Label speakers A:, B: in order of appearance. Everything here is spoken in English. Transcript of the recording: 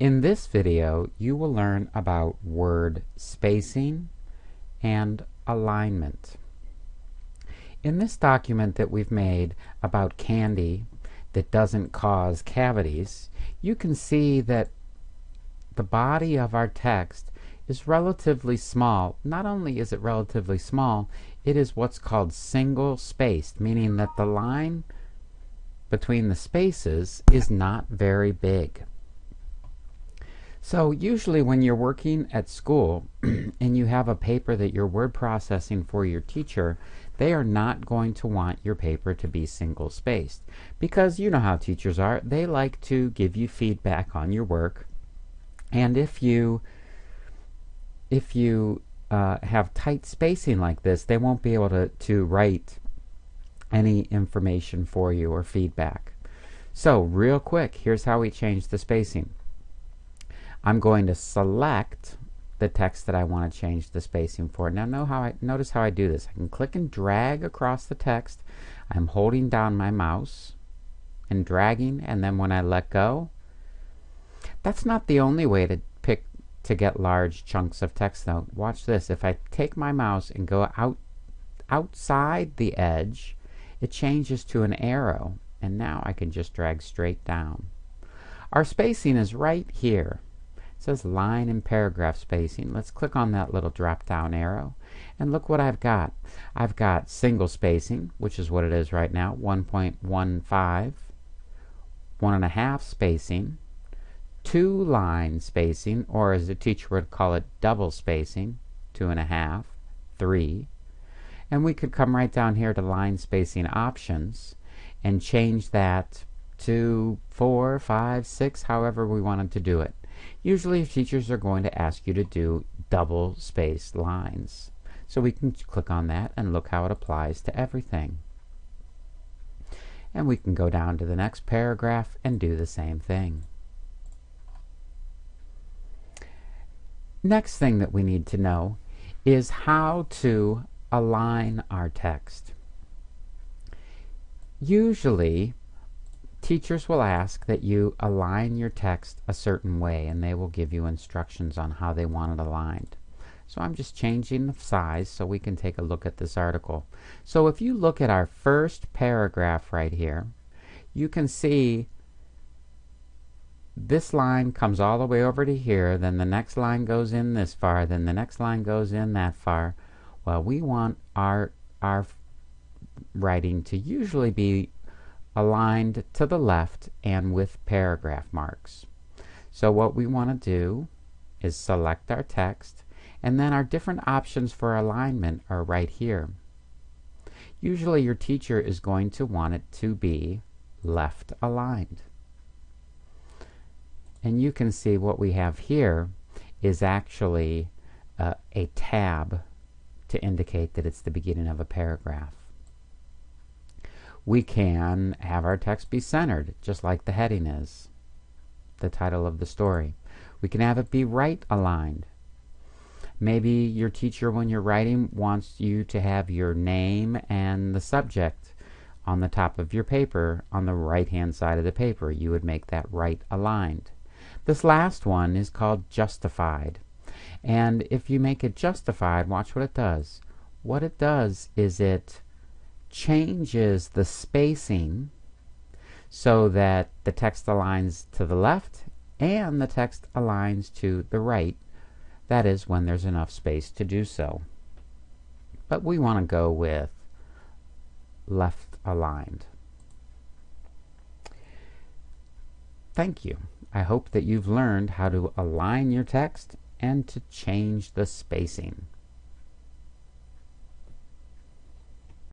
A: In this video, you will learn about word spacing and alignment. In this document that we've made about candy that doesn't cause cavities, you can see that the body of our text is relatively small. Not only is it relatively small, it is what's called single-spaced, meaning that the line between the spaces is not very big. So usually when you're working at school and you have a paper that you're word processing for your teacher, they are not going to want your paper to be single-spaced, because you know how teachers are. They like to give you feedback on your work, and if you have tight spacing like this, they won't be able to write any information for you or feedback. So real quick, here's how we change the spacing. I'm going to select the text that I want to change the spacing for. Now notice how I do this. I can click and drag across the text. I'm holding down my mouse and dragging, and then when I let go, that's not the only way to get large chunks of text though. Watch this. If I take my mouse and go outside the edge, it changes to an arrow, and now I can just drag straight down. Our spacing is right here. It says line and paragraph spacing. Let's click on that little drop down arrow, and look what I've got. I've got single spacing, which is what it is right now, 1.15, 1.5 spacing, 2 line spacing, or as the teacher would call it, double spacing, 2.5, 3. And we could come right down here to line spacing options and change that to 4, 5, 6, however we wanted to do it. Usually teachers are going to ask you to do double spaced lines. So we can click on that and look how it applies to everything. And we can go down to the next paragraph and do the same thing. Next thing that we need to know is how to align our text. Usually teachers will ask that you align your text a certain way, and they will give you instructions on how they want it aligned. So I'm just changing the size so we can take a look at this article. So if you look at our first paragraph right here, you can see this line comes all the way over to here, then the next line goes in this far, then the next line goes in that far. Well, we want our writing to usually be aligned to the left and with paragraph marks. So what we want to do is select our text, and then our different options for alignment are right here. Usually your teacher is going to want it to be left aligned. And you can see what we have here is actually a tab to indicate that it's the beginning of a paragraph. We can have our text be centered, just like the heading is, the title of the story. We can have it be right aligned. Maybe your teacher, when you're writing, wants you to have your name and the subject on the top of your paper on the right-hand side of the paper. You would make that right aligned. This last one is called justified. And if you make it justified, watch what it does. What it does is it changes the spacing so that the text aligns to the left and the text aligns to the right. That is, when there's enough space to do so. But we want to go with left aligned. Thank you. I hope that you've learned how to align your text and to change the spacing.